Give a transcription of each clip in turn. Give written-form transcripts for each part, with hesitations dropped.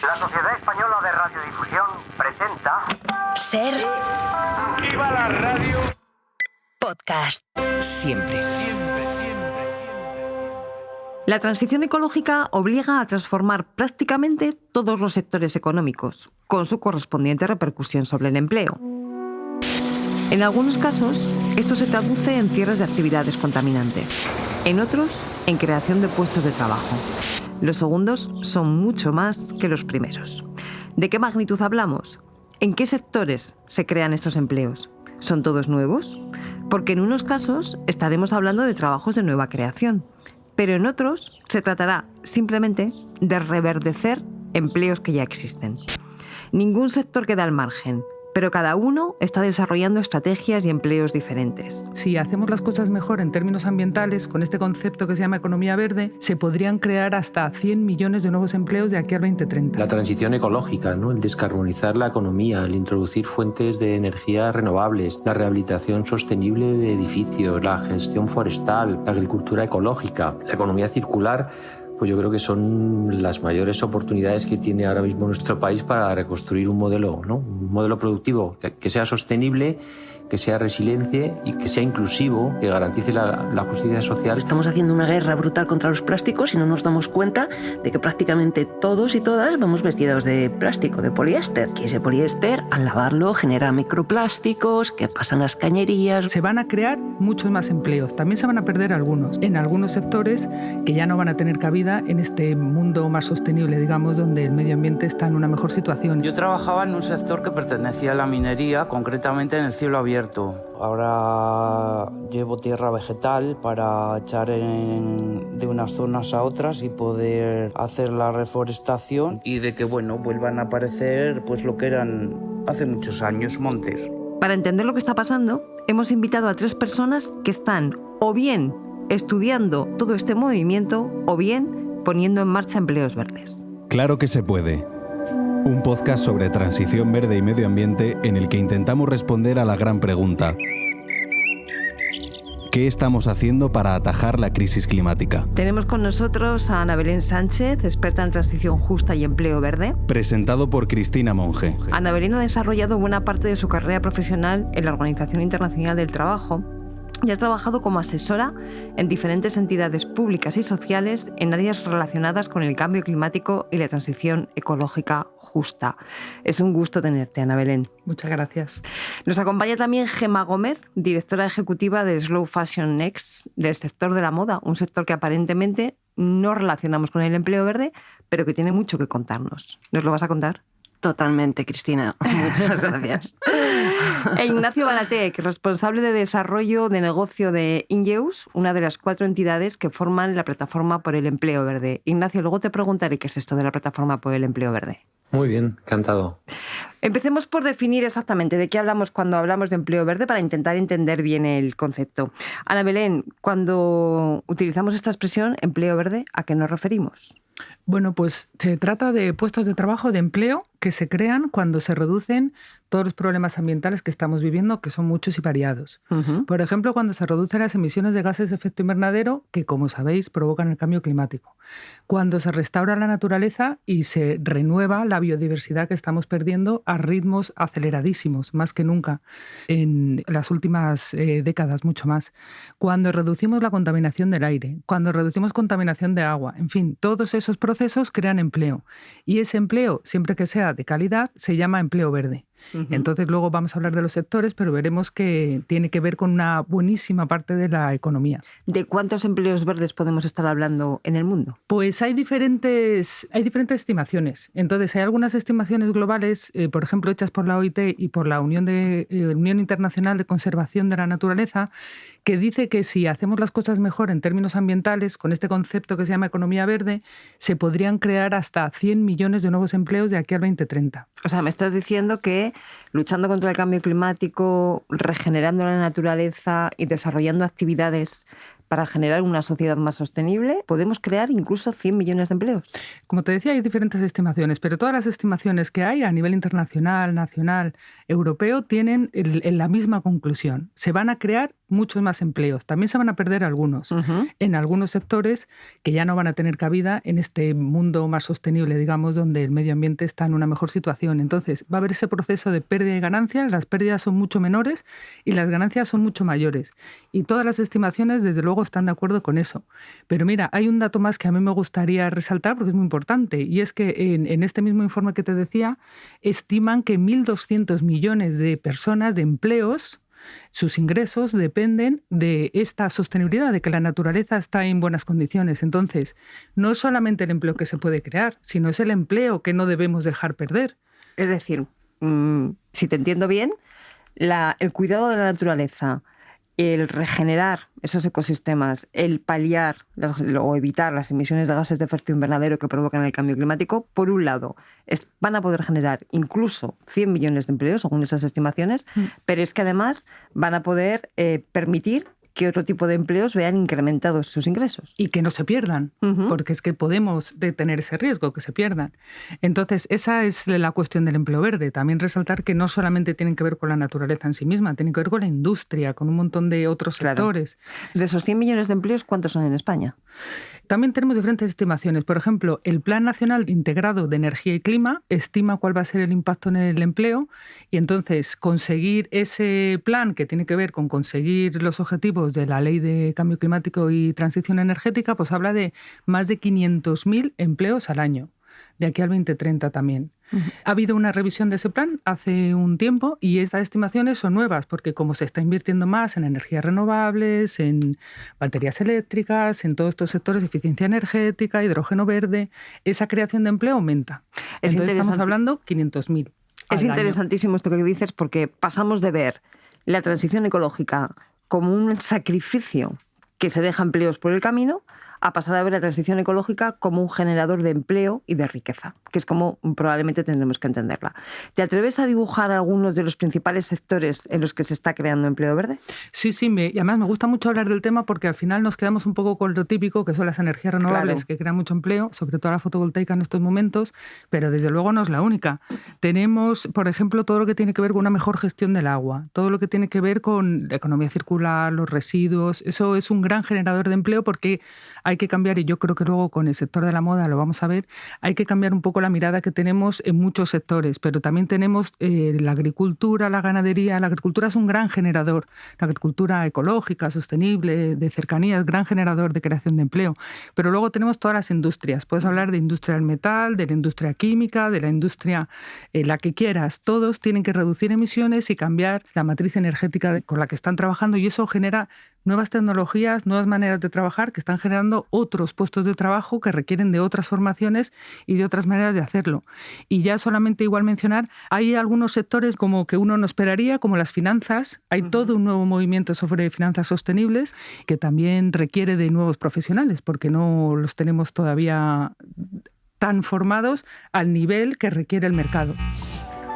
La Sociedad Española de Radiodifusión presenta... Ser... ¡Viva la radio! Podcast. Siempre. La transición ecológica obliga a transformar prácticamente todos los sectores económicos, con su correspondiente repercusión sobre el empleo. En algunos casos, esto se traduce en cierres de actividades contaminantes. En otros, en creación de puestos de trabajo. Los segundos son mucho más que los primeros. ¿De qué magnitud hablamos? ¿En qué sectores se crean estos empleos? ¿Son todos nuevos? Porque en unos casos estaremos hablando de trabajos de nueva creación, pero en otros se tratará simplemente de reverdecer empleos que ya existen. Ningún sector queda al margen, pero cada uno está desarrollando estrategias y empleos diferentes. Si hacemos las cosas mejor en términos ambientales, con este concepto que se llama economía verde, se podrían crear hasta 100 millones de nuevos empleos de aquí al 2030. La transición ecológica, ¿no? El descarbonizar la economía, el introducir fuentes de energía renovables, la rehabilitación sostenible de edificios, la gestión forestal, la agricultura ecológica, la economía circular, pues yo creo que son las mayores oportunidades que tiene ahora mismo nuestro país para reconstruir un modelo, ¿no? Un modelo productivo que sea sostenible, que sea resiliente y que sea inclusivo, que garantice la justicia social. Estamos haciendo una guerra brutal contra los plásticos y no nos damos cuenta de que prácticamente todos y todas vamos vestidos de plástico, de poliéster. Que ese poliéster, al lavarlo, genera microplásticos que pasan las cañerías. Se van a crear muchos más empleos. También se van a perder algunos, en algunos sectores que ya no van a tener cabida en este mundo más sostenible, digamos, donde el medio ambiente está en una mejor situación. Yo trabajaba en un sector que pertenecía a la minería, concretamente en el cielo abierto. Ahora llevo tierra vegetal para echar de unas zonas a otras y poder hacer la reforestación y de que vuelvan a aparecer pues lo que eran hace muchos años, montes. Para entender lo que está pasando, hemos invitado a 3 personas que están o bien estudiando todo este movimiento o bien poniendo en marcha empleos verdes. Claro que se puede. Un podcast sobre transición verde y medio ambiente en el que intentamos responder a la gran pregunta: ¿qué estamos haciendo para atajar la crisis climática? Tenemos con nosotros a Ana Belén Sánchez, experta en transición justa y empleo verde. Presentado por Cristina Monge. Ana Belén ha desarrollado buena parte de su carrera profesional en la Organización Internacional del Trabajo y ha trabajado como asesora en diferentes entidades públicas y sociales en áreas relacionadas con el cambio climático y la transición ecológica justa. Es un gusto tenerte, Ana Belén. Muchas gracias. Nos acompaña también Gemma Gómez, directora ejecutiva de Slow Fashion Next, del sector de la moda, un sector que aparentemente no relacionamos con el empleo verde, pero que tiene mucho que contarnos. ¿Nos lo vas a contar? Totalmente, Cristina. Muchas gracias. E Ignacio Baratek, responsable de desarrollo de negocio de Ingeus, una de las 4 entidades que forman la Plataforma por el Empleo Verde. Ignacio, luego te preguntaré qué es esto de la Plataforma por el Empleo Verde. Muy bien, encantado. Empecemos por definir exactamente de qué hablamos cuando hablamos de empleo verde para intentar entender bien el concepto. Ana Belén, cuando utilizamos esta expresión, empleo verde, ¿a qué nos referimos? Bueno, pues se trata de puestos de trabajo, de empleo, que se crean cuando se reducen todos los problemas ambientales que estamos viviendo, que son muchos y variados. Por ejemplo, cuando se reducen las emisiones de gases de efecto invernadero, que, como sabéis, provocan el cambio climático. Cuando se restaura la naturaleza y se renueva la biodiversidad que estamos perdiendo a ritmos aceleradísimos, más que nunca, en las últimas décadas, mucho más. Cuando reducimos la contaminación del aire, cuando reducimos contaminación de agua, en fin, todos esos procesos crean empleo. Y ese empleo, siempre que sea de calidad, se llama empleo verde. Entonces luego vamos a hablar de los sectores, pero veremos que tiene que ver con una buenísima parte de la economía. ¿De cuántos empleos verdes podemos estar hablando en el mundo? Pues hay diferentes estimaciones. Entonces hay algunas estimaciones globales, por ejemplo, hechas por la OIT y por la Unión Internacional de Conservación de la Naturaleza, que dice que si hacemos las cosas mejor en términos ambientales, con este concepto que se llama economía verde, se podrían crear hasta 100 millones de nuevos empleos de aquí al 2030. O sea, me estás diciendo que luchando contra el cambio climático, regenerando la naturaleza y desarrollando actividades para generar una sociedad más sostenible, podemos crear incluso 100 millones de empleos. Como te decía, hay diferentes estimaciones, pero todas las estimaciones que hay a nivel internacional, nacional, europeo, tienen la misma conclusión. Se van a crear muchos más empleos. También se van a perder algunos en algunos sectores que ya no van a tener cabida en este mundo más sostenible, digamos, donde el medio ambiente está en una mejor situación. Entonces, va a haber ese proceso de pérdida y ganancia. Las pérdidas son mucho menores y las ganancias son mucho mayores. Y todas las estimaciones, desde luego, están de acuerdo con eso. Pero mira, hay un dato más que a mí me gustaría resaltar porque es muy importante, y es que en este mismo informe que te decía, estiman que 1.200 millones de personas, de empleos, sus ingresos dependen de esta sostenibilidad, de que la naturaleza está en buenas condiciones. Entonces, no es solamente el empleo que se puede crear, sino es el empleo que no debemos dejar perder. Es decir, si te entiendo bien, el cuidado de la naturaleza, el regenerar esos ecosistemas, el paliar o evitar las emisiones de gases de efecto invernadero que provocan el cambio climático, por un lado, van a poder generar incluso 100 millones de empleos, según esas estimaciones, pero es que además van a poder permitir que otro tipo de empleos vean incrementados sus ingresos. Y que no se pierdan, porque es que podemos detener ese riesgo, que se pierdan. Entonces, esa es la cuestión del empleo verde. También resaltar que no solamente tienen que ver con la naturaleza en sí misma, tienen que ver con la industria, con un montón de otros sectores. De esos 100 millones de empleos, ¿cuántos son en España? También tenemos diferentes estimaciones. Por ejemplo, el Plan Nacional Integrado de Energía y Clima estima cuál va a ser el impacto en el empleo y entonces conseguir ese plan que tiene que ver con conseguir los objetivos de la Ley de Cambio Climático y Transición Energética, pues habla de más de 500.000 empleos al año, de aquí al 2030 también. Ha habido una revisión de ese plan hace un tiempo y estas estimaciones son nuevas porque como se está invirtiendo más en energías renovables, en baterías eléctricas, en todos estos sectores de eficiencia energética, hidrógeno verde, esa creación de empleo aumenta. Entonces estamos hablando 500.000. Es interesantísimo esto que dices porque pasamos de ver la transición ecológica como un sacrificio que se deja empleos por el camino a pasar a ver la transición ecológica como un generador de empleo y de riqueza, que es como probablemente tendremos que entenderla. ¿Te atreves a dibujar algunos de los principales sectores en los que se está creando empleo verde? Sí, y además me gusta mucho hablar del tema porque al final nos quedamos un poco con lo típico, que son las energías renovables, que crean mucho empleo, sobre todo la fotovoltaica en estos momentos, pero desde luego no es la única. Tenemos, por ejemplo, todo lo que tiene que ver con una mejor gestión del agua, todo lo que tiene que ver con la economía circular, los residuos. Eso es un gran generador de empleo porque hay que cambiar, y yo creo que luego con el sector de la moda lo vamos a ver, hay que cambiar un poco la mirada que tenemos en muchos sectores, pero también tenemos la agricultura, la ganadería. La agricultura es un gran generador, la agricultura ecológica, sostenible, de cercanía, es gran generador de creación de empleo. Pero luego tenemos todas las industrias. Puedes hablar de industria del metal, de la industria química, de la industria la que quieras. Todos tienen que reducir emisiones y cambiar la matriz energética con la que están trabajando, y eso genera nuevas tecnologías, nuevas maneras de trabajar que están generando otros puestos de trabajo que requieren de otras formaciones y de otras maneras de hacerlo. Y ya solamente igual mencionar, hay algunos sectores como que uno no esperaría, como las finanzas. Hay todo un nuevo movimiento sobre finanzas sostenibles que también requiere de nuevos profesionales porque no los tenemos todavía tan formados al nivel que requiere el mercado.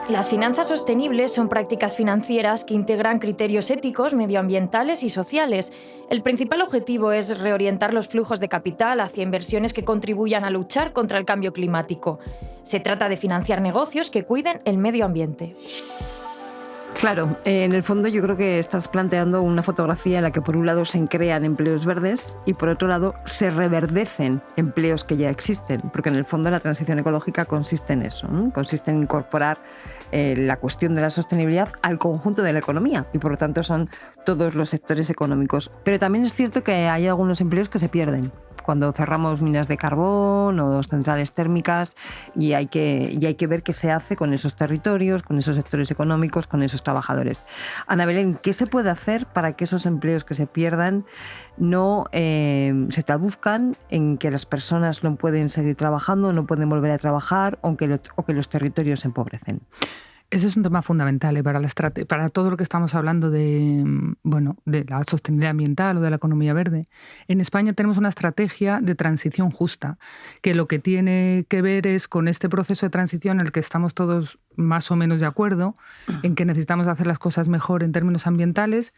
Las finanzas sostenibles son prácticas financieras que integran criterios éticos, medioambientales y sociales. El principal objetivo es reorientar los flujos de capital hacia inversiones que contribuyan a luchar contra el cambio climático. Se trata de financiar negocios que cuiden el medio ambiente. Claro, en el fondo yo creo que estás planteando una fotografía en la que por un lado se crean empleos verdes y por otro lado se reverdecen empleos que ya existen, porque en el fondo la transición ecológica consiste en eso, ¿no? Consiste en incorporar la cuestión de la sostenibilidad al conjunto de la economía y por lo tanto son todos los sectores económicos. Pero también es cierto que hay algunos empleos que se pierden cuando cerramos minas de carbón o centrales térmicas y hay que ver qué se hace con esos territorios, con esos sectores económicos, con esos trabajadores. Ana Belén, ¿qué se puede hacer para que esos empleos que se pierdan no se traduzcan en que las personas no pueden seguir trabajando, no pueden volver a trabajar o que los territorios se empobrecen? Ese es un tema fundamental para todo lo que estamos hablando de la sostenibilidad ambiental o de la economía verde. En España tenemos una estrategia de transición justa, que lo que tiene que ver es con este proceso de transición en el que estamos todos más o menos de acuerdo, en que necesitamos hacer las cosas mejor en términos ambientales.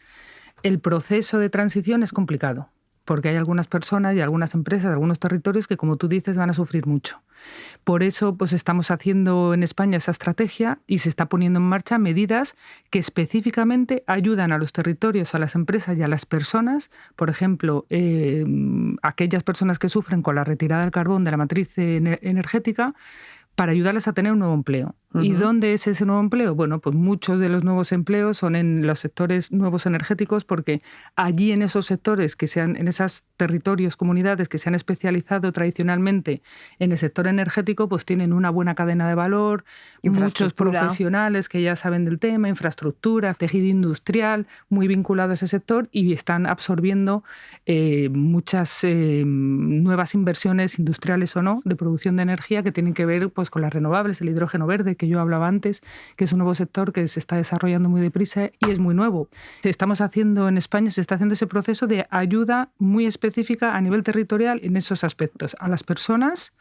El proceso de transición es complicado, porque hay algunas personas y algunas empresas, algunos territorios que, como tú dices, van a sufrir mucho. Por eso pues estamos haciendo en España esa estrategia y se está poniendo en marcha medidas que específicamente ayudan a los territorios, a las empresas y a las personas, por ejemplo, aquellas personas que sufren con la retirada del carbón de la matriz energética, para ayudarles a tener un nuevo empleo. ¿Y dónde es ese nuevo empleo? Bueno, pues muchos de los nuevos empleos son en los sectores nuevos energéticos, porque allí en esos sectores, en esos territorios, comunidades que se han especializado tradicionalmente en el sector energético, pues tienen una buena cadena de valor, muchos profesionales que ya saben del tema, infraestructura, tejido industrial, muy vinculado a ese sector, y están absorbiendo muchas nuevas inversiones industriales o no, de producción de energía que tienen que ver pues con las renovables, el hidrógeno verde, que yo hablaba antes, que es un nuevo sector que se está desarrollando muy deprisa y es muy nuevo. Estamos haciendo en España, se está haciendo ese proceso de ayuda muy específica a nivel territorial en esos aspectos, a las personas,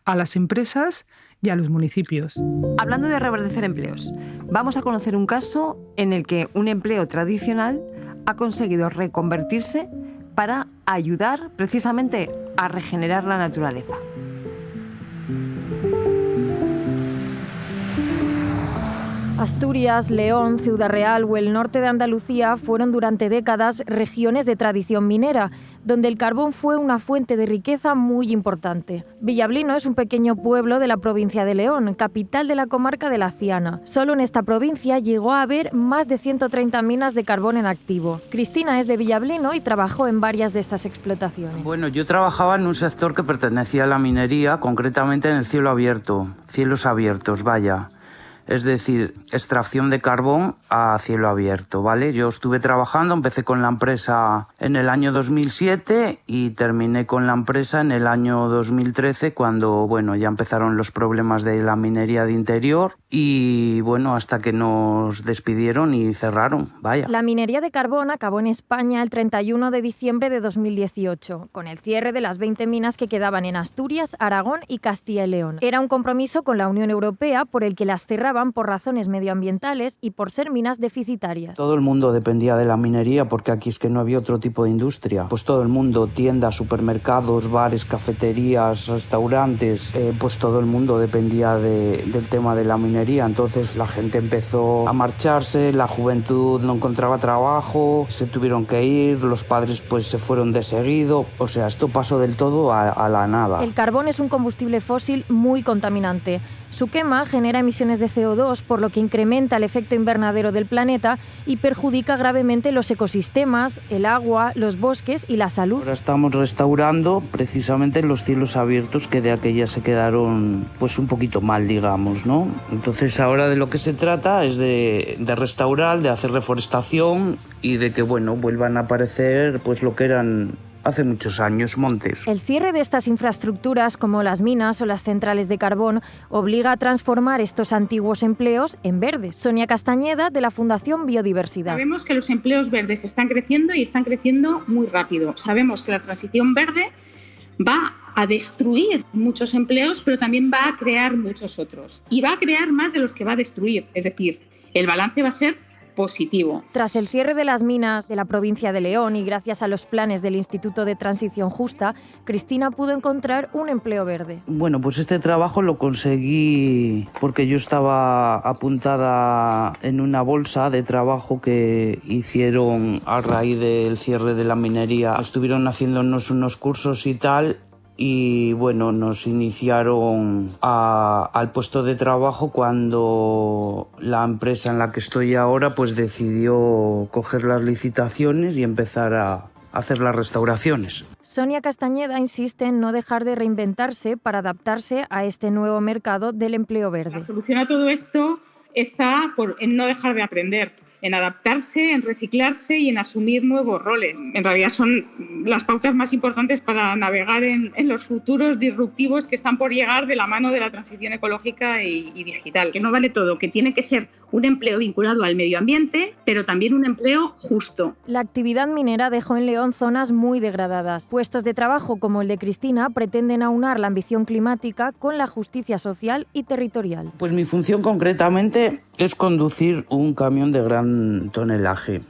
a las empresas y a los municipios. Hablando de reverdecer empleos, vamos a conocer un caso en el que un empleo tradicional ha conseguido reconvertirse para ayudar precisamente a regenerar la naturaleza. Asturias, León, Ciudad Real o el norte de Andalucía fueron durante décadas regiones de tradición minera, donde el carbón fue una fuente de riqueza muy importante. Villablino es un pequeño pueblo de la provincia de León, capital de la comarca de la Ciana. Solo en esta provincia llegó a haber más de 130 minas de carbón en activo. Cristina es de Villablino y trabajó en varias de estas explotaciones. Bueno, yo trabajaba en un sector que pertenecía a la minería, concretamente en el cielo abierto, cielos abiertos, vaya. Es decir, extracción de carbón a cielo abierto, ¿vale? Yo estuve trabajando, empecé con la empresa en el año 2007 y terminé con la empresa en el año 2013 cuando, bueno, ya empezaron los problemas de la minería de interior y, bueno, hasta que nos despidieron y cerraron, vaya. La minería de carbón acabó en España el 31 de diciembre de 2018, con el cierre de las 20 minas que quedaban en Asturias, Aragón y Castilla y León. Era un compromiso con la Unión Europea por el que las cerraban por razones medioambientales y por ser minas deficitarias. Todo el mundo dependía de la minería porque aquí es que no había otro tipo de industria. Pues todo el mundo, tiendas, supermercados, bares, cafeterías, restaurantes, pues todo el mundo dependía del tema de la minería. Entonces la gente empezó a marcharse, la juventud no encontraba trabajo, se tuvieron que ir, los padres pues se fueron de seguido. O sea, esto pasó del todo a la nada. El carbón es un combustible fósil muy contaminante. Su quema genera emisiones de CO2, por lo que incrementa el efecto invernadero del planeta y perjudica gravemente los ecosistemas, el agua, los bosques y la salud. Ahora estamos restaurando precisamente los cielos abiertos que de aquella se quedaron pues un poquito mal, digamos, ¿no? Entonces ahora de lo que se trata es de restaurar, de hacer reforestación y de que, bueno, vuelvan a aparecer pues lo que eran hace muchos años, montes. El cierre de estas infraestructuras, como las minas o las centrales de carbón, obliga a transformar estos antiguos empleos en verdes. Sonia Castañeda, de la Fundación Biodiversidad. Sabemos que los empleos verdes están creciendo y están creciendo muy rápido. Sabemos que la transición verde va a destruir muchos empleos, pero también va a crear muchos otros. Y va a crear más de los que va a destruir. Es decir, el balance va a ser positivo. Tras el cierre de las minas de la provincia de León y gracias a los planes del Instituto de Transición Justa, Cristina pudo encontrar un empleo verde. Bueno, pues este trabajo lo conseguí porque yo estaba apuntada en una bolsa de trabajo que hicieron a raíz del cierre de la minería. Estuvieron haciéndonos unos cursos y tal. Y bueno, nos iniciaron al puesto de trabajo cuando la empresa en la que estoy ahora pues decidió coger las licitaciones y empezar a hacer las restauraciones. Sonia Castañeda insiste en no dejar de reinventarse para adaptarse a este nuevo mercado del empleo verde. La solución a todo esto está en no dejar de aprender, en adaptarse, en reciclarse y en asumir nuevos roles. En realidad son las pautas más importantes para navegar en los futuros disruptivos que están por llegar de la mano de la transición ecológica y digital. Que no vale todo, que tiene que ser un empleo vinculado al medio ambiente, pero también un empleo justo. La actividad minera dejó en León zonas muy degradadas. Puestos de trabajo como el de Cristina pretenden aunar la ambición climática con la justicia social y territorial. Pues mi función concretamente es conducir un camión de gran tonelaje.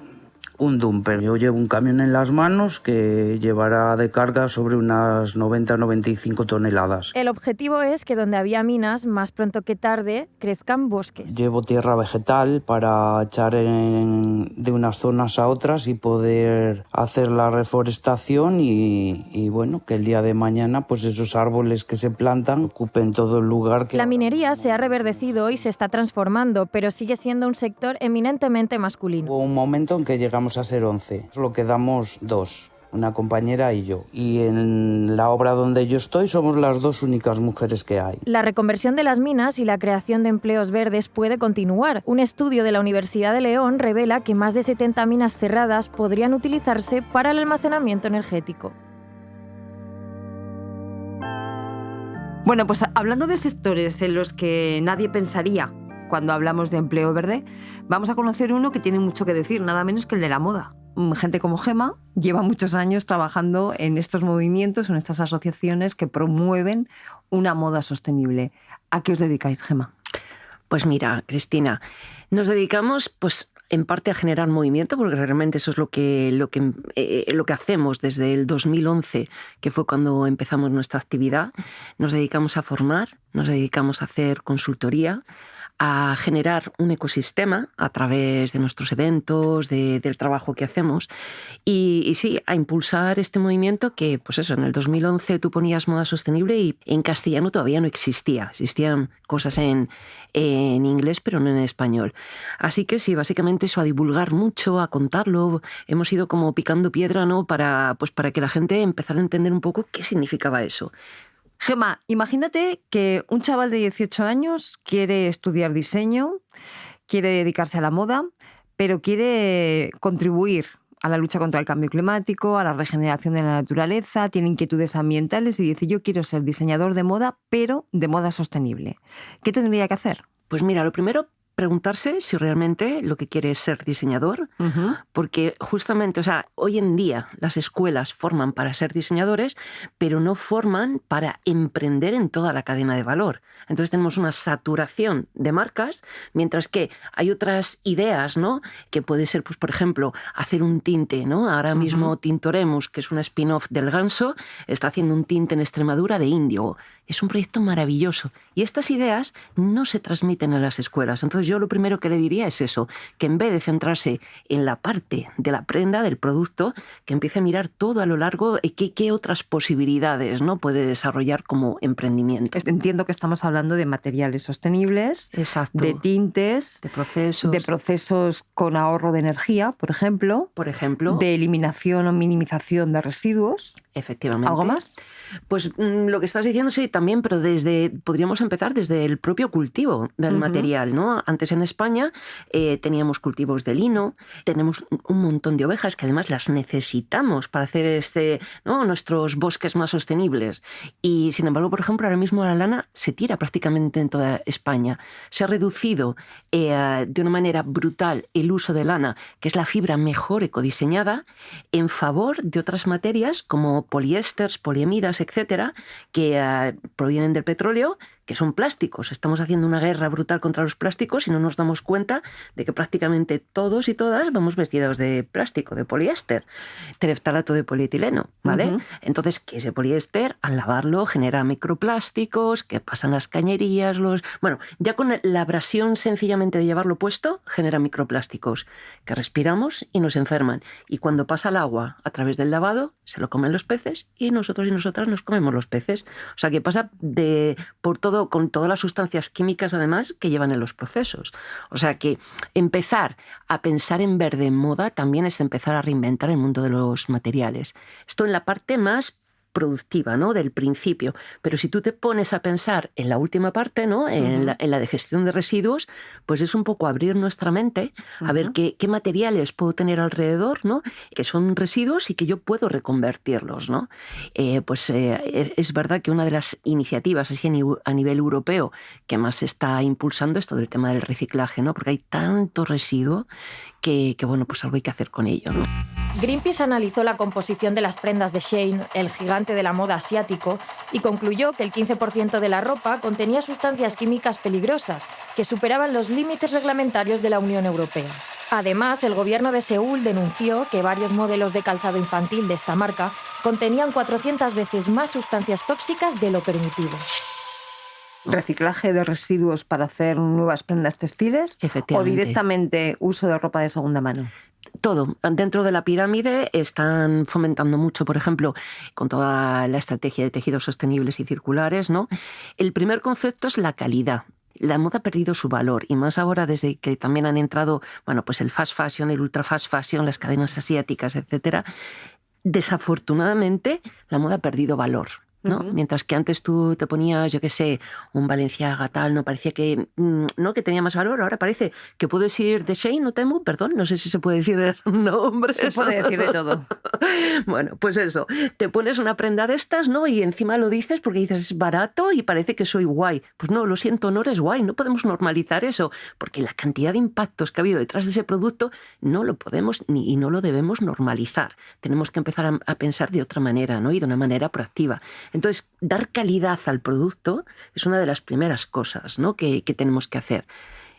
un dumper. Yo llevo un camión en las manos que llevará de carga sobre unas 90-95 toneladas. El objetivo es que donde había minas, más pronto que tarde, crezcan bosques. Llevo tierra vegetal para echar de unas zonas a otras y poder hacer la reforestación y bueno, que el día de mañana pues esos árboles que se plantan ocupen todo el lugar. La minería se ha reverdecido y se está transformando, pero sigue siendo un sector eminentemente masculino. Hubo un momento en que llegamos a ser 11, solo quedamos 2, una compañera y yo. Y en la obra donde yo estoy somos las 2 únicas mujeres que hay. La reconversión de las minas y la creación de empleos verdes puede continuar. Un estudio de la Universidad de León revela que más de 70 minas cerradas podrían utilizarse para el almacenamiento energético. Bueno, pues hablando de sectores en los que nadie pensaría cuando hablamos de empleo verde, vamos a conocer uno que tiene mucho que decir, nada menos que el de la moda. Gente como Gemma lleva muchos años trabajando en estos movimientos, en estas asociaciones que promueven una moda sostenible. ¿A qué os dedicáis, Gemma? Pues mira, Cristina, nos dedicamos pues en parte a generar movimiento, porque realmente eso es lo que hacemos desde el 2011, que fue cuando empezamos nuestra actividad. Nos dedicamos a formar, nos dedicamos a hacer consultoría, a generar un ecosistema a través de nuestros eventos, del trabajo que hacemos y sí, a impulsar este movimiento que, pues eso, en el 2011 tú ponías moda sostenible y en castellano todavía no existía. Existían cosas en inglés, pero no en español. Así que sí, básicamente eso, a divulgar mucho, a contarlo. Hemos ido como picando piedra, ¿no? Para que la gente empezara a entender un poco qué significaba eso. Gemma, imagínate que un chaval de 18 años quiere estudiar diseño, quiere dedicarse a la moda, pero quiere contribuir a la lucha contra el cambio climático, a la regeneración de la naturaleza, tiene inquietudes ambientales y dice: yo quiero ser diseñador de moda, pero de moda sostenible. ¿Qué tendría que hacer? Pues mira, lo primero, preguntarse si realmente lo que quiere es ser diseñador, porque justamente, o sea, hoy en día las escuelas forman para ser diseñadores, pero no forman para emprender en toda la cadena de valor. Entonces tenemos una saturación de marcas, mientras que hay otras ideas, ¿no? Que puede ser, pues, por ejemplo, hacer un tinte, ¿no? Ahora mismo Tintoremus, que es un spin-off del Ganso, está haciendo un tinte en Extremadura de índigo. Es un proyecto maravilloso. Y estas ideas no se transmiten en las escuelas. Entonces yo lo primero que le diría es eso, que en vez de centrarse en la parte de la prenda, del producto, que empiece a mirar todo a lo largo qué otras posibilidades, ¿no? Puede desarrollar como emprendimiento. Entiendo que estamos hablando de materiales sostenibles, exacto, de tintes, de procesos con ahorro de energía, por ejemplo, de eliminación o minimización de residuos. Efectivamente. ¿Algo más? Pues lo que estás diciendo sí, también, pero podríamos empezar desde el propio cultivo del material, ¿no? Antes en España teníamos cultivos de lino, tenemos un montón de ovejas que además las necesitamos para hacer nuestros bosques más sostenibles. Y sin embargo, por ejemplo, ahora mismo la lana se tira prácticamente en toda España. Se ha reducido de una manera brutal el uso de lana, que es la fibra mejor ecodiseñada, en favor de otras materias como poliésteres, poliamidas, etcétera, que provienen del petróleo, que son plásticos. Estamos haciendo una guerra brutal contra los plásticos y no nos damos cuenta de que prácticamente todos y todas vamos vestidos de plástico, de poliéster, tereftalato de polietileno, ¿vale? Entonces, que ese poliéster, al lavarlo, genera microplásticos que pasan las cañerías, Bueno, ya con la abrasión sencillamente de llevarlo puesto, genera microplásticos que respiramos y nos enferman. Y cuando pasa el agua a través del lavado, se lo comen los peces y nosotros y nosotras nos comemos los peces. O sea, que pasa por todo, con todas las sustancias químicas además que llevan en los procesos. O sea que empezar a pensar en verde en moda también es empezar a reinventar el mundo de los materiales. Esto en la parte más productiva, ¿no? Del principio. Pero si tú te pones a pensar en la última parte, ¿no? En la de gestión de residuos, pues es un poco abrir nuestra mente a ver qué materiales puedo tener alrededor, ¿no? Que son residuos y que yo puedo reconvertirlos, ¿no? Es verdad que una de las iniciativas así a nivel europeo que más se está impulsando es todo el tema del reciclaje, ¿no? Porque hay tanto residuo que bueno, pues algo hay que hacer con ello, ¿no? Greenpeace analizó la composición de las prendas de Shein, el gigante de la moda asiático, y concluyó que el 15% de la ropa contenía sustancias químicas peligrosas que superaban los límites reglamentarios de la Unión Europea. Además, el gobierno de Seúl denunció que varios modelos de calzado infantil de esta marca contenían 400 veces más sustancias tóxicas de lo permitido. ¿Reciclaje de residuos para hacer nuevas prendas textiles? ¿O directamente uso de ropa de segunda mano? Todo. Dentro de la pirámide están fomentando mucho, por ejemplo, con toda la estrategia de tejidos sostenibles y circulares, ¿no? El primer concepto es la calidad. La moda ha perdido su valor, y más ahora desde que también han entrado, bueno, pues el fast fashion, el ultra fast fashion, las cadenas asiáticas, etcétera. Desafortunadamente, la moda ha perdido valor, ¿no? Mientras que antes tú te ponías, yo qué sé, un Balenciaga tal, no parecía que no que tenía más valor. Ahora parece que puedes ir de Shein o Temu, perdón, no sé si se puede decir de nombre. Se puede decir de todo. Bueno, pues eso, te pones una prenda de estas, ¿no? Y encima lo dices porque dices es barato y parece que soy guay. Pues no, lo siento, no eres guay, no podemos normalizar eso, porque la cantidad de impactos que ha habido detrás de ese producto no lo podemos y no lo debemos normalizar. Tenemos que empezar a pensar de otra manera, ¿no? Y de una manera proactiva. Entonces, dar calidad al producto es una de las primeras cosas, ¿no? que tenemos que hacer.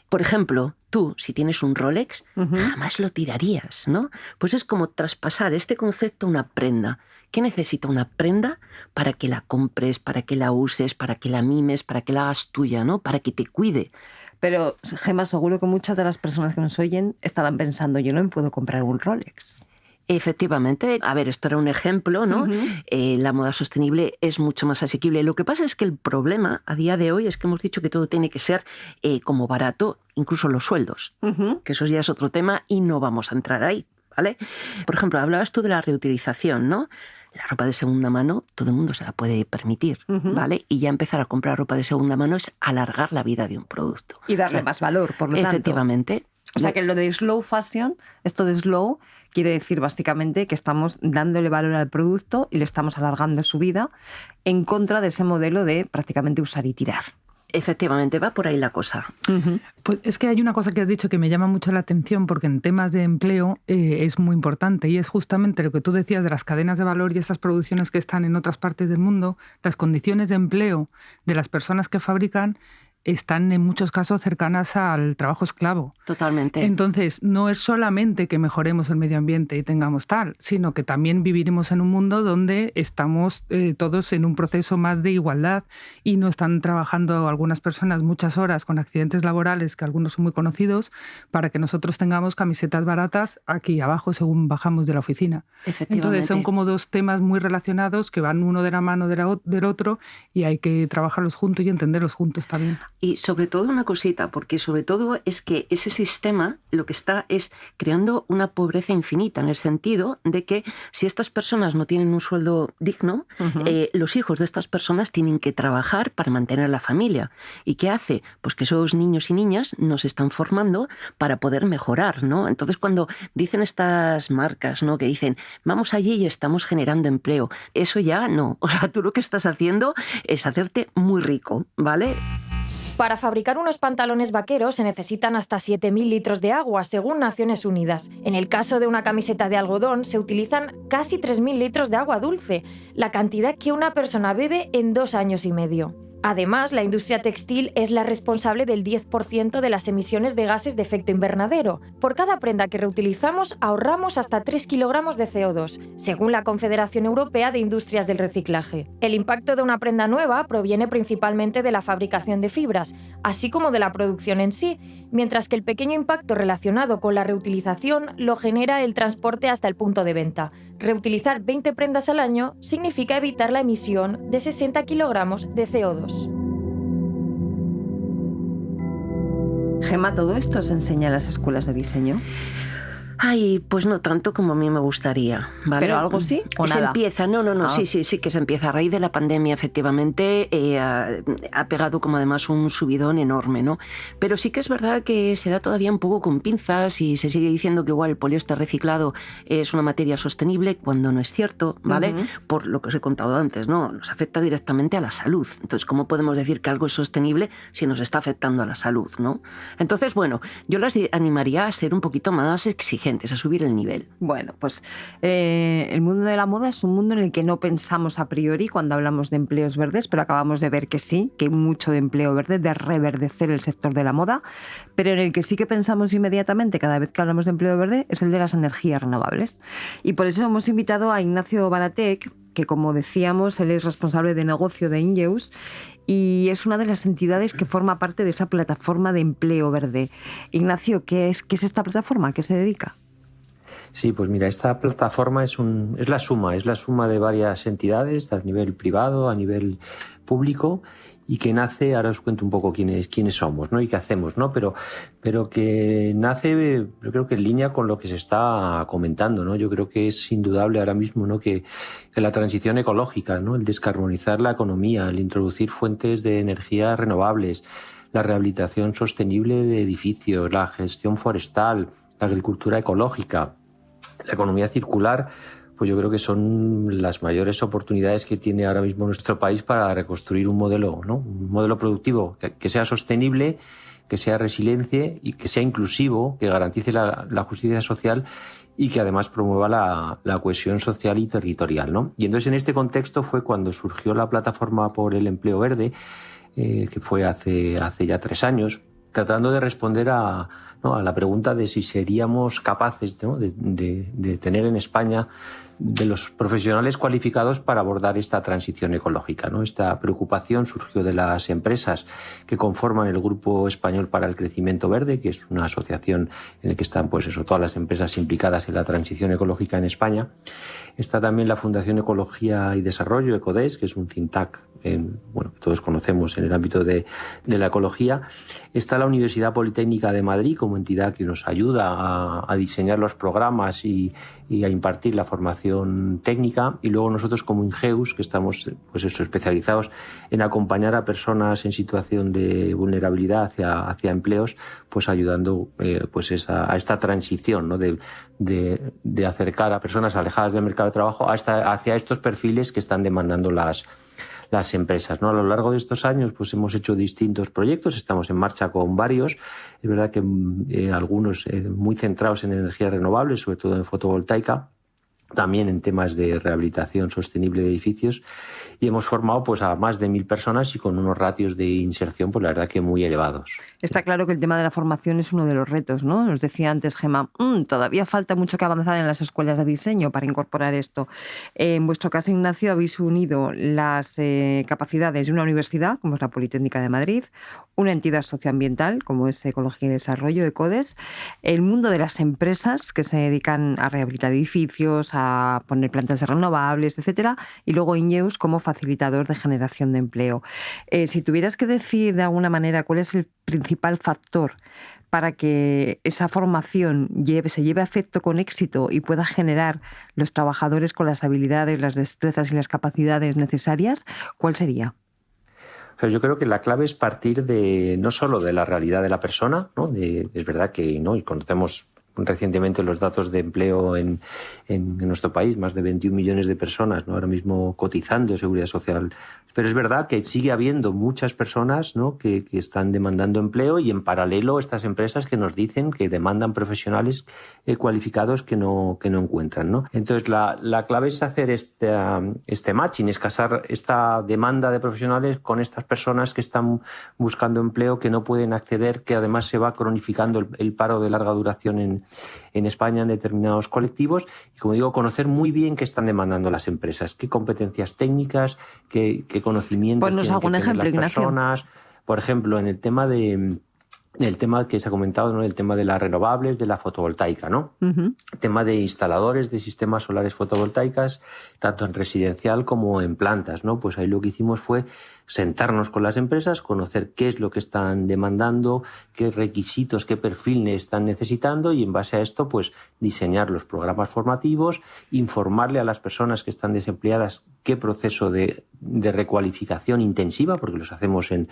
Por ejemplo, tú, si tienes un Rolex, jamás lo tirarías, ¿no? Pues es como traspasar este concepto a una prenda. ¿Qué necesita una prenda para que la compres, para que la uses, para que la mimes, para que la hagas tuya, ¿no? Para que te cuide? Pero, Gemma, seguro que muchas de las personas que nos oyen estarán pensando, yo no me puedo comprar un Rolex. Efectivamente, a ver, esto era un ejemplo, ¿no? La moda sostenible es mucho más asequible. Lo que pasa es que el problema a día de hoy es que hemos dicho que todo tiene que ser como barato, incluso los sueldos, que eso ya es otro tema y no vamos a entrar ahí, ¿vale? Por ejemplo, hablabas tú de la reutilización, ¿no? La ropa de segunda mano todo el mundo se la puede permitir, ¿vale? Y ya empezar a comprar ropa de segunda mano es alargar la vida de un producto. Y darle más valor, por lo tanto. Efectivamente. O sea que lo de slow fashion, esto de slow, quiere decir básicamente que estamos dándole valor al producto y le estamos alargando su vida en contra de ese modelo de prácticamente usar y tirar. Efectivamente, va por ahí la cosa. Pues es que hay una cosa que has dicho que me llama mucho la atención porque en temas de empleo es muy importante y es justamente lo que tú decías de las cadenas de valor y esas producciones que están en otras partes del mundo, las condiciones de empleo de las personas que fabrican están en muchos casos cercanas al trabajo esclavo. Totalmente. Entonces, no es solamente que mejoremos el medio ambiente y tengamos tal, sino que también viviremos en un mundo donde estamos todos en un proceso más de igualdad y no están trabajando algunas personas muchas horas con accidentes laborales, que algunos son muy conocidos, para que nosotros tengamos camisetas baratas aquí abajo según bajamos de la oficina. Entonces, son como dos temas muy relacionados que van uno de la mano del otro y hay que trabajarlos juntos y entenderlos juntos también. Y sobre todo una cosita, porque sobre todo es que ese sistema lo que está es creando una pobreza infinita, en el sentido de que si estas personas no tienen un sueldo digno, los hijos de estas personas tienen que trabajar para mantener la familia. ¿Y qué hace? Pues que esos niños y niñas nos están formando para poder mejorar, ¿no? Entonces cuando dicen estas marcas, ¿no? Que dicen, vamos allí y estamos generando empleo, eso ya no. O sea, tú lo que estás haciendo es hacerte muy rico, ¿vale? Para fabricar unos pantalones vaqueros se necesitan hasta 7.000 litros de agua, según Naciones Unidas. En el caso de una camiseta de algodón, se utilizan casi 3.000 litros de agua dulce, la cantidad que una persona bebe en 2 años y medio. Además, la industria textil es la responsable del 10% de las emisiones de gases de efecto invernadero. Por cada prenda que reutilizamos, ahorramos hasta 3 kilogramos de CO2, según la Confederación Europea de Industrias del Reciclaje. El impacto de una prenda nueva proviene principalmente de la fabricación de fibras, así como de la producción en sí, mientras que el pequeño impacto relacionado con la reutilización lo genera el transporte hasta el punto de venta. Reutilizar 20 prendas al año significa evitar la emisión de 60 kilogramos de CO2. Gemma, ¿todo esto se enseña en las escuelas de diseño? Ay, pues no tanto como a mí me gustaría, ¿vale? ¿Pero algo sí o se nada? Empieza, no, sí que se empieza. A raíz de la pandemia, efectivamente, ha pegado como además un subidón enorme, ¿no? Pero sí que es verdad que se da todavía un poco con pinzas y se sigue diciendo que igual el poliéster reciclado es una materia sostenible cuando no es cierto, ¿vale? Por lo que os he contado antes, ¿no? Nos afecta directamente a la salud. Entonces, ¿cómo podemos decir que algo es sostenible si nos está afectando a la salud, ¿no? Entonces, bueno, yo las animaría a ser un poquito más exigentes. exigentes, a subir el nivel. Bueno, pues el mundo de la moda es un mundo en el que no pensamos a priori cuando hablamos de empleos verdes, pero acabamos de ver que sí, que hay mucho de empleo verde, de reverdecer el sector de la moda, pero en el que sí que pensamos inmediatamente cada vez que hablamos de empleo verde es el de las energías renovables. Y por eso hemos invitado a Ignacio Baratek, que como decíamos, él es responsable de negocio de Ingeus y es una de las entidades que forma parte de esa plataforma de empleo verde. Ignacio, ¿qué es esta plataforma? ¿A qué se dedica? Sí, pues mira, esta plataforma es la suma de varias entidades a nivel privado, a nivel público, y que nace, ahora os cuento un poco quiénes somos, ¿no? Y qué hacemos, ¿no? Pero que nace, yo creo que en línea con lo que se está comentando, ¿no? Yo creo que es indudable ahora mismo, ¿no? Que la transición ecológica, ¿no? El descarbonizar la economía, el introducir fuentes de energía renovables, la rehabilitación sostenible de edificios, la gestión forestal, la agricultura ecológica, la economía circular, pues yo creo que son las mayores oportunidades que tiene ahora mismo nuestro país para reconstruir un modelo, ¿no? Un modelo productivo que sea sostenible, que sea resiliente y que sea inclusivo, que garantice la justicia social y que además promueva la cohesión social y territorial, ¿no? Y entonces en este contexto fue cuando surgió la plataforma por el empleo verde, que fue hace ya 3 años, tratando de responder a la pregunta de si seríamos capaces, ¿no? de tener en España de los profesionales cualificados para abordar esta transición ecológica, ¿no? Esta preocupación surgió de las empresas que conforman el Grupo Español para el Crecimiento Verde, que es una asociación en la que están todas las empresas implicadas en la transición ecológica en España. Está también la Fundación Ecología y Desarrollo, ECODES, que es un think tank que todos conocemos en el ámbito de la ecología. Está la Universidad Politécnica de Madrid como entidad que nos ayuda a diseñar los programas y a impartir la formación técnica, y luego nosotros como Ingeus, que estamos especializados en acompañar a personas en situación de vulnerabilidad hacia empleos, pues ayudando a esta transición, ¿no? de acercar a personas alejadas del mercado de trabajo hacia estos perfiles que están demandando las empresas, ¿no? A lo largo de estos años pues hemos hecho distintos proyectos, estamos en marcha con varios. Es verdad que algunos muy centrados en energías renovables, sobre todo en fotovoltaica, también en temas de rehabilitación sostenible de edificios, y hemos formado a más de 1.000 personas y con unos ratios de inserción la verdad que muy elevados. Está claro que el tema de la formación es uno de los retos, ¿no? Nos decía antes Gemma, todavía falta mucho que avanzar en las escuelas de diseño para incorporar esto. En vuestro caso, Ignacio, habéis unido las capacidades de una universidad, como es la Politécnica de Madrid, una entidad socioambiental, como es Ecología y Desarrollo, ECODES, el mundo de las empresas que se dedican a rehabilitar edificios, a poner plantas de renovables, etcétera, y luego Ingeus como facilitador de generación de empleo. Si tuvieras que decir de alguna manera cuál es el principal factor para que esa formación se lleve a efecto con éxito y pueda generar los trabajadores con las habilidades, las destrezas y las capacidades necesarias, ¿cuál sería? Yo creo que la clave es partir no solo de la realidad de la persona, ¿no? Es verdad que y conocemos recientemente los datos de empleo en nuestro país, más de 21 millones de personas, ¿no? Ahora mismo cotizando Seguridad Social. Pero es verdad que sigue habiendo muchas personas, ¿no? que están demandando empleo, y en paralelo estas empresas que nos dicen que demandan profesionales cualificados que no encuentran, ¿no? Entonces la clave es hacer este matching, es casar esta demanda de profesionales con estas personas que están buscando empleo, que no pueden acceder, que además se va cronificando el paro de larga duración en España en determinados colectivos, y como digo, conocer muy bien qué están demandando las empresas, qué competencias técnicas, qué conocimientos tienen que tener las personas. Por ejemplo, en el tema que se ha comentado, ¿no? El tema de las renovables, de la fotovoltaica, ¿no? Uh-huh. El tema de instaladores de sistemas solares fotovoltaicas, tanto en residencial como en plantas, ¿no? Pues ahí lo que hicimos fue sentarnos con las empresas, conocer qué es lo que están demandando, qué requisitos, qué perfil están necesitando, y en base a esto pues diseñar los programas formativos, informarle a las personas que están desempleadas qué proceso de recualificación intensiva, porque los hacemos en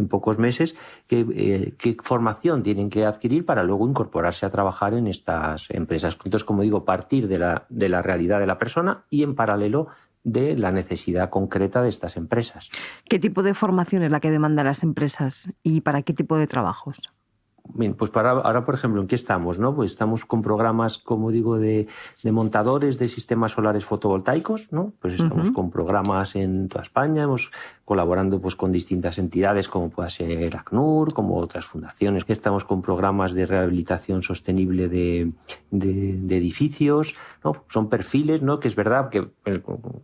pocos meses, qué formación tienen que adquirir para luego incorporarse a trabajar en estas empresas. Entonces, como digo, partir de la realidad de la persona y en paralelo de la necesidad concreta de estas empresas. ¿Qué tipo de formación es la que demandan las empresas y para qué tipo de trabajos? Bien, pues ahora, por ejemplo, ¿en qué estamos? ¿No? Pues estamos con programas, como digo, de montadores de sistemas solares fotovoltaicos, ¿no? Pues estamos con programas en toda España, hemos colaborando pues con distintas entidades como pueda ser ACNUR, como otras fundaciones. Estamos con programas de rehabilitación sostenible de edificios, ¿no? Son perfiles, ¿no? Que es verdad que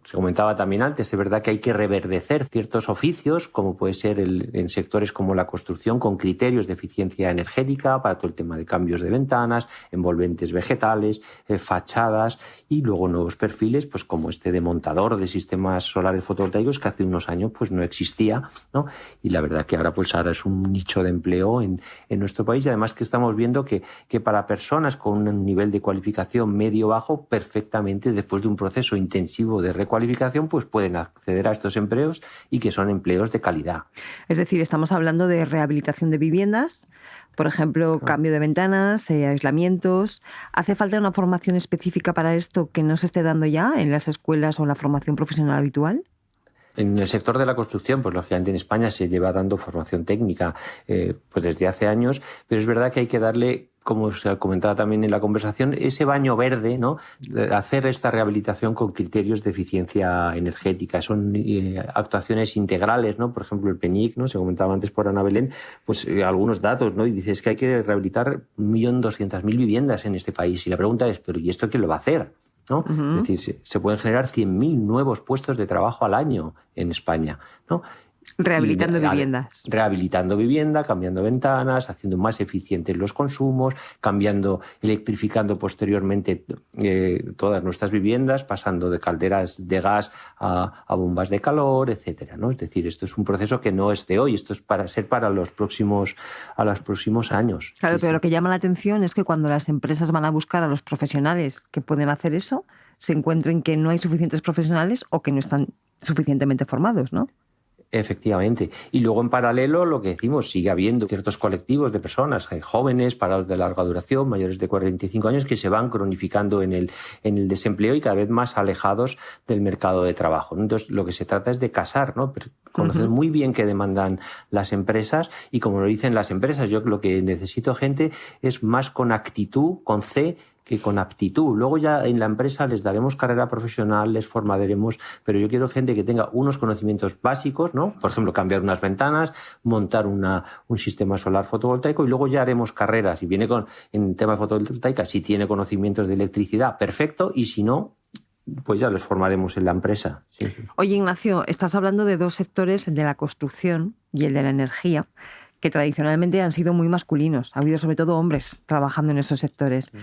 se comentaba también antes, es verdad que hay que reverdecer ciertos oficios, como puede ser en sectores como la construcción, con criterios de eficiencia energética para todo el tema de cambios de ventanas, envolventes vegetales, fachadas, y luego nuevos perfiles, pues como este de montador de sistemas solares fotovoltaicos, que hace unos años pues no existía, ¿no? Y la verdad que ahora es un nicho de empleo en nuestro país, y además que estamos viendo que para personas con un nivel de cualificación medio-bajo, perfectamente después de un proceso intensivo de recualificación, pues pueden acceder a estos empleos, y que son empleos de calidad. Es decir, estamos hablando de rehabilitación de viviendas, por ejemplo, cambio de ventanas, aislamientos. ¿Hace falta una formación específica para esto que no se esté dando ya en las escuelas o en la formación profesional habitual? En el sector de la construcción, pues lógicamente en España se lleva dando formación técnica pues desde hace años, pero es verdad que hay que darle, como se comentaba también en la conversación, ese baño verde, ¿no? Hacer esta rehabilitación con criterios de eficiencia energética. Son actuaciones integrales, ¿no? Por ejemplo, el PENIC, ¿no? Se comentaba antes por Ana Belén, pues algunos datos, ¿no? Y dices que hay que rehabilitar 1.200.000 viviendas en este país. Y la pregunta es, ¿pero y esto quién lo va a hacer? ¿No? Es decir, se pueden generar 100.000 nuevos puestos de trabajo al año en España, ¿no? Rehabilitando viviendas. Rehabilitando vivienda, cambiando ventanas, haciendo más eficientes los consumos, electrificando posteriormente todas nuestras viviendas, pasando de calderas de gas a bombas de calor, etcétera, ¿no? Es decir, esto es un proceso que no es de hoy, esto es para los próximos años. Claro, pero lo que llama la atención es que cuando las empresas van a buscar a los profesionales que pueden hacer eso, se encuentren que no hay suficientes profesionales o que no están suficientemente formados, ¿no? Efectivamente. Y luego, en paralelo, lo que decimos, sigue habiendo ciertos colectivos de personas, jóvenes, parados de larga duración, mayores de 45 años, que se van cronificando en el desempleo y cada vez más alejados del mercado de trabajo. Entonces, lo que se trata es de casar, ¿no? Conocer muy bien qué demandan las empresas, y como lo dicen las empresas, yo lo que necesito gente es más con actitud, con C, que con aptitud. Luego ya en la empresa les daremos carrera profesional, les formaremos, pero yo quiero gente que tenga unos conocimientos básicos, ¿no? Por ejemplo, cambiar unas ventanas, montar un sistema solar fotovoltaico, y luego ya haremos carreras. Si viene en tema de fotovoltaica, si tiene conocimientos de electricidad, perfecto, y si no, pues ya les formaremos en la empresa. Sí. Oye, Ignacio, estás hablando de dos sectores, el de la construcción y el de la energía, que tradicionalmente han sido muy masculinos. Ha habido sobre todo hombres trabajando en esos sectores.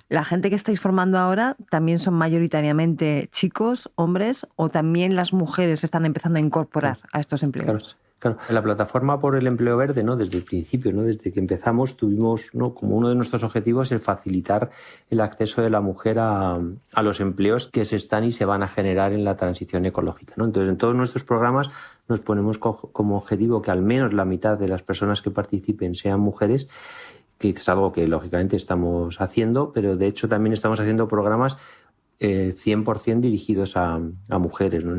¿La gente que estáis formando ahora también son mayoritariamente chicos, hombres, o también las mujeres están empezando a incorporar a estos empleos? Claro. En la plataforma por el empleo verde, ¿no? Desde el principio, ¿no? Desde que empezamos, tuvimos, ¿no?, como uno de nuestros objetivos el facilitar el acceso de la mujer a los empleos que se están y se van a generar en la transición ecológica, ¿no? Entonces, en todos nuestros programas nos ponemos como objetivo que al menos la mitad de las personas que participen sean mujeres, que es algo que lógicamente estamos haciendo, pero de hecho también estamos haciendo programas 100% dirigidos a mujeres, ¿no?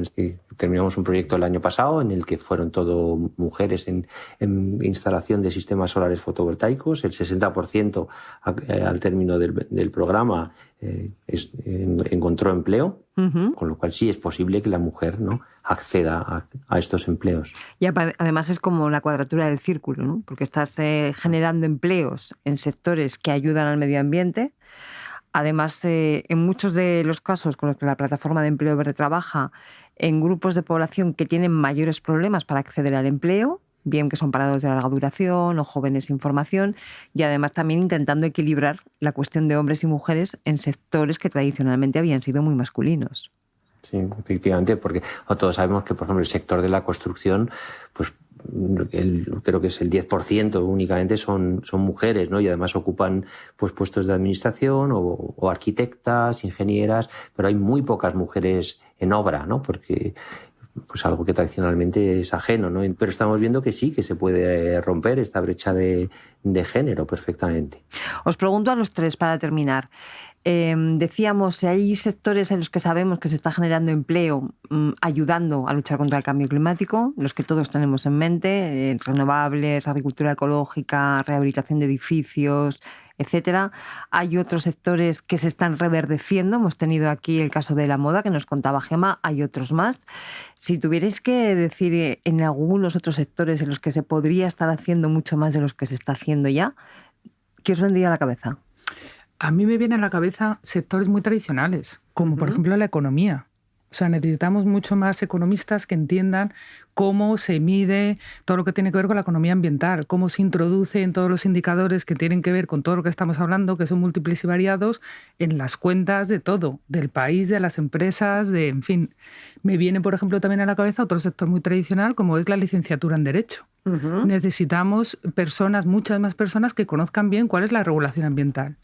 Terminamos un proyecto el año pasado en el que fueron todo mujeres en instalación de sistemas solares fotovoltaicos. El 60% al término del programa encontró empleo, con lo cual sí es posible que la mujer, ¿no?, acceda a estos empleos. Y además es como la cuadratura del círculo, ¿no? Porque estás generando empleos en sectores que ayudan al medio ambiente. Además, en muchos de los casos con los que la plataforma de empleo verde trabaja, en grupos de población que tienen mayores problemas para acceder al empleo, bien que son parados de larga duración o jóvenes sin formación, y además también intentando equilibrar la cuestión de hombres y mujeres en sectores que tradicionalmente habían sido muy masculinos. Sí, efectivamente, porque todos sabemos que, por ejemplo, el sector de la construcción, pues creo que es el 10% únicamente son mujeres, ¿no? Y además ocupan pues puestos de administración o arquitectas, ingenieras, pero hay muy pocas mujeres en obra, ¿no? Porque pues algo que tradicionalmente es ajeno, ¿no? Pero estamos viendo que sí, que se puede romper esta brecha de género perfectamente. Os pregunto a los tres para terminar. Decíamos, si hay sectores en los que sabemos que se está generando empleo ayudando a luchar contra el cambio climático, los que todos tenemos en mente, renovables, agricultura ecológica, rehabilitación de edificios, etcétera. Hay otros sectores que se están reverdeciendo. Hemos tenido aquí el caso de la moda que nos contaba Gemma, hay otros más. Si tuvierais que decir en algunos otros sectores en los que se podría estar haciendo mucho más de los que se está haciendo ya, ¿qué os vendría a la cabeza? A mí me vienen a la cabeza sectores muy tradicionales, como por ejemplo la economía. O sea, necesitamos mucho más economistas que entiendan cómo se mide todo lo que tiene que ver con la economía ambiental, cómo se introduce en todos los indicadores que tienen que ver con todo lo que estamos hablando, que son múltiples y variados, en las cuentas de todo, del país, de las empresas, en fin. Me viene, por ejemplo, también a la cabeza otro sector muy tradicional, como es la licenciatura en Derecho. Necesitamos personas, muchas más personas, que conozcan bien cuál es la regulación ambiental.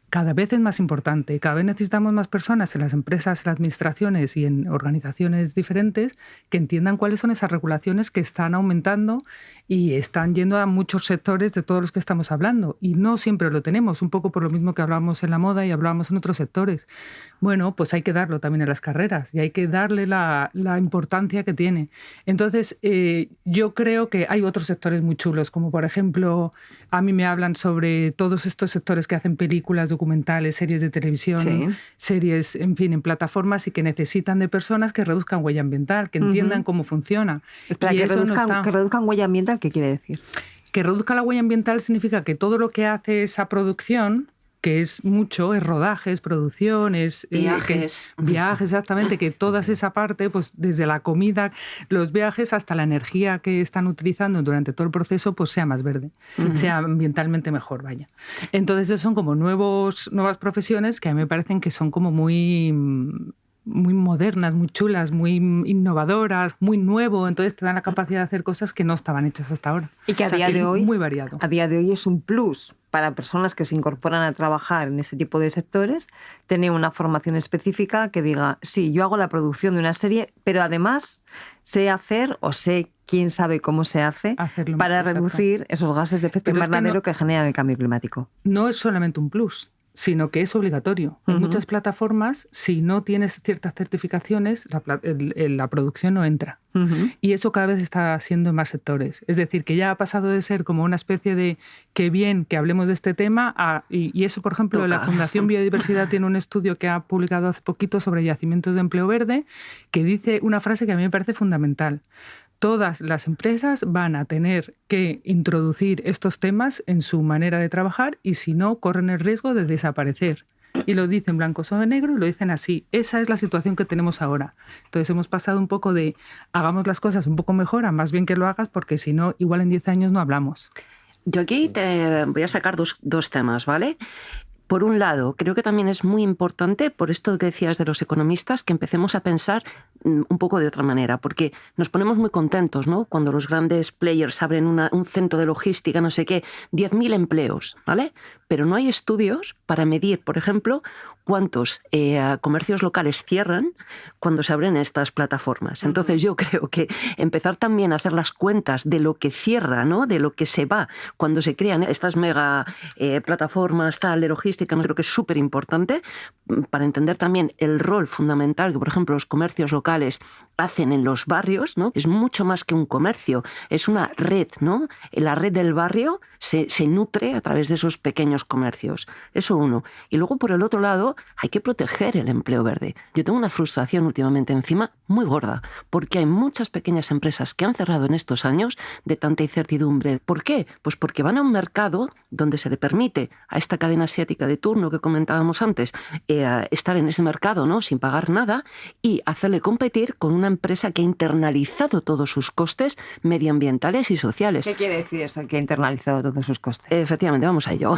Cada vez es más importante, cada vez necesitamos más personas en las empresas, en las administraciones y en organizaciones diferentes que entiendan cuáles son esas regulaciones que están aumentando y están yendo a muchos sectores de todos los que estamos hablando. Y no siempre lo tenemos, un poco por lo mismo que hablábamos en la moda y hablábamos en otros sectores. Bueno, pues hay que darlo también a las carreras y hay que darle la importancia que tiene. Entonces, yo creo que hay otros sectores muy chulos, como por ejemplo, a mí me hablan sobre todos estos sectores que hacen películas, documentales, series de televisión, series, en fin, en plataformas y que necesitan de personas que reduzcan huella ambiental, que entiendan cómo funciona. Espera, que reduzcan huella ambiental, ¿qué quiere decir? Que reduzca la huella ambiental significa que todo lo que hace esa producción, que es mucho, es rodajes, producciones, viajes, exactamente, que toda esa parte, pues desde la comida, los viajes, hasta la energía que están utilizando durante todo el proceso, pues sea más verde, sea ambientalmente mejor, vaya. Entonces, esos son como nuevas profesiones que a mí me parecen que son como muy modernas, muy chulas, muy innovadoras, muy nuevo, entonces te dan la capacidad de hacer cosas que no estaban hechas hasta ahora. Y que a día de hoy, muy variado. A día de hoy es un plus para personas que se incorporan a trabajar en este tipo de sectores, tener una formación específica que diga, sí, yo hago la producción de una serie, pero además sé hacer o sé quién sabe cómo se hace para reducir esos gases de efecto invernadero que generan el cambio climático. No es solamente un plus, sino que es obligatorio. En muchas plataformas, si no tienes ciertas certificaciones, la producción no entra. Y eso cada vez está haciendo en más sectores. Es decir, que ya ha pasado de ser como una especie de qué bien que hablemos de este tema, y eso, por ejemplo, la Fundación Biodiversidad tiene un estudio que ha publicado hace poquito sobre yacimientos de empleo verde, que dice una frase que a mí me parece fundamental. Todas las empresas van a tener que introducir estos temas en su manera de trabajar y si no, corren el riesgo de desaparecer. Y lo dicen blanco sobre negro y lo dicen así. Esa es la situación que tenemos ahora. Entonces hemos pasado un poco de hagamos las cosas un poco mejor a más bien que lo hagas porque si no, igual en 10 años no hablamos. Yo aquí te voy a sacar dos temas, ¿vale? Por un lado, creo que también es muy importante, por esto que decías de los economistas, que empecemos a pensar un poco de otra manera, porque nos ponemos muy contentos, ¿no? Cuando los grandes players abren un centro de logística, no sé qué, 10.000 empleos, ¿vale? Pero no hay estudios para medir, por ejemplo, cuántos comercios locales cierran cuando se abren estas plataformas. Entonces yo creo que empezar también a hacer las cuentas de lo que cierra, ¿no? De lo que se va cuando se crean estas mega plataformas de logística, ¿no? Creo que es súper importante para entender también el rol fundamental que, por ejemplo, los comercios locales hacen en los barrios, ¿no? Es mucho más que un comercio, es una red, ¿no? La red del barrio se nutre a través de esos pequeños comercios. Eso uno. Y luego, por el otro lado, hay que proteger el empleo verde. Yo tengo una frustración últimamente encima muy gorda, porque hay muchas pequeñas empresas que han cerrado en estos años de tanta incertidumbre. ¿Por qué? Pues porque van a un mercado donde se le permite a esta cadena asiática de turno que comentábamos antes estar en ese mercado, ¿no? Sin pagar nada y hacerle competir con una empresa que ha internalizado todos sus costes medioambientales y sociales. ¿Qué quiere decir eso, que ha internalizado todos sus costes? Efectivamente, vamos a ello.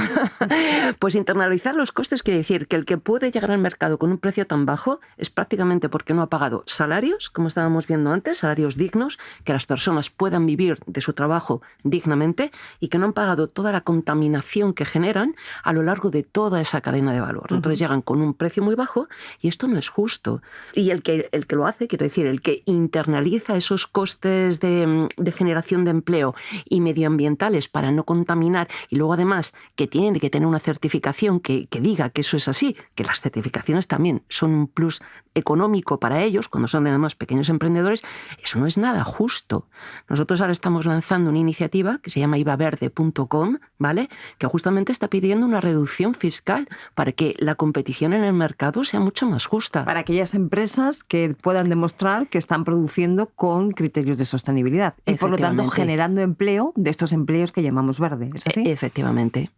Pues internalizar los costes quiere decir que el que puede llegar al mercado con un precio tan bajo es prácticamente porque no ha pagado salarios, como estábamos viendo antes, salarios dignos, que las personas puedan vivir de su trabajo dignamente y que no han pagado toda la contaminación que generan a lo largo de toda esa cadena de valor. Entonces llegan con un precio muy bajo y esto no es justo. Y el que lo hace, quiero decir, el que internaliza esos costes de generación de empleo y medioambientales para no contaminar y luego además que tiene que tener una certificación que diga que eso es así, que las certificaciones también son un plus económico para ellos cuando son además pequeños emprendedores, eso no es nada justo. Nosotros ahora estamos lanzando una iniciativa que se llama ivaverde.com, ¿vale? Que justamente está pidiendo una reducción fiscal para que la competición en el mercado sea mucho más justa. Para aquellas empresas que puedan demostrar que están produciendo con criterios de sostenibilidad y por lo tanto generando empleo de estos empleos que llamamos verde. ¿Es así? Efectivamente.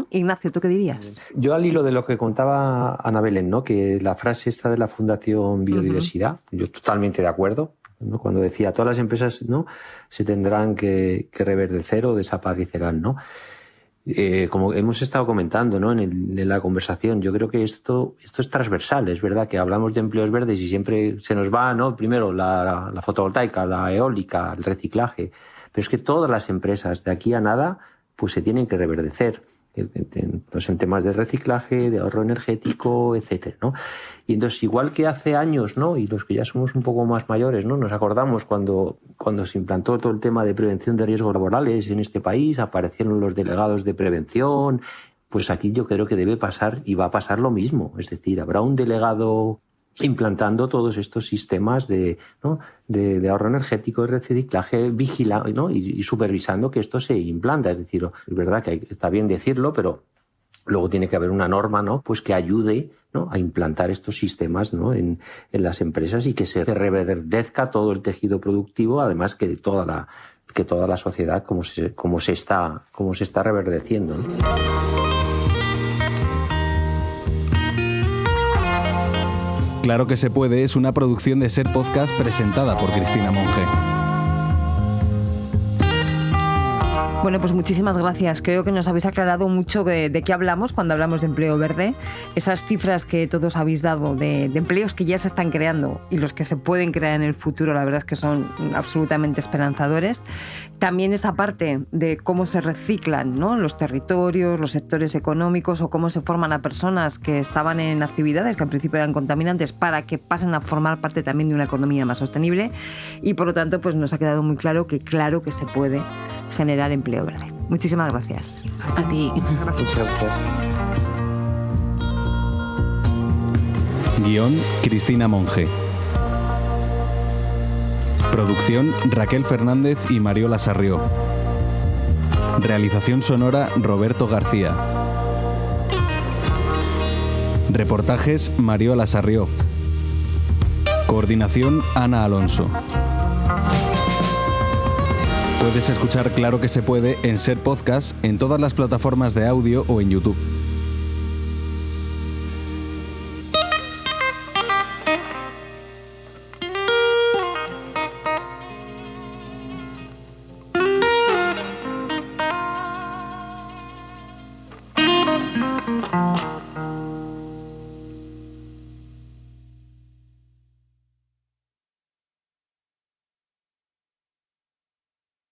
Ignacio, ¿tú qué dirías? Yo al hilo de lo que contaba Ana Belén, ¿no? Que la frase esta de la Fundación Biodiversidad, yo totalmente de acuerdo, ¿no? Cuando decía todas las empresas, ¿no?, se tendrán que reverdecer o desaparecerán, ¿no? Como hemos estado comentando, ¿no?, en la conversación, yo creo que esto es transversal. Es verdad que hablamos de empleos verdes y siempre se nos va, ¿no?, primero la fotovoltaica, la eólica, el reciclaje, pero es que todas las empresas de aquí a nada pues se tienen que reverdecer. En temas de reciclaje, de ahorro energético, etcétera, ¿no? Y entonces, igual que hace años, ¿no?, y los que ya somos un poco más mayores, ¿no?, nos acordamos cuando se implantó todo el tema de prevención de riesgos laborales en este país, aparecieron los delegados de prevención, pues aquí yo creo que debe pasar y va a pasar lo mismo. Es decir, habrá un delegado implantando todos estos sistemas de ahorro energético, de reciclaje, vigilando, ¿no?, y supervisando que esto se implanta. Es decir, es verdad que está bien decirlo, pero luego tiene que haber una norma, ¿no?, pues que ayude, ¿no?, a implantar estos sistemas, ¿no?, en las empresas y que se reverdezca todo el tejido productivo, además que toda la sociedad como se está reverdeciendo, ¿no? Claro que se puede es una producción de Ser Podcast presentada por Cristina Monge. Bueno, pues muchísimas gracias. Creo que nos habéis aclarado mucho de qué hablamos cuando hablamos de empleo verde. Esas cifras que todos habéis dado de empleos que ya se están creando y los que se pueden crear en el futuro, la verdad es que son absolutamente esperanzadores. También esa parte de cómo se reciclan, ¿no?, los territorios, los sectores económicos, o cómo se forman a personas que estaban en actividades que al principio eran contaminantes para que pasen a formar parte también de una economía más sostenible. Y por lo tanto, pues nos ha quedado muy claro que se puede generar empleo verde. Muchísimas gracias. A ti. Muchas gracias. Guión, Cristina Monge. Producción, Raquel Fernández y Mariola Sarrió. Realización sonora, Roberto García. Reportajes, Mariola Sarrió. Coordinación, Ana Alonso. Puedes escuchar Claro que se puede en Ser Podcast, en todas las plataformas de audio o en YouTube.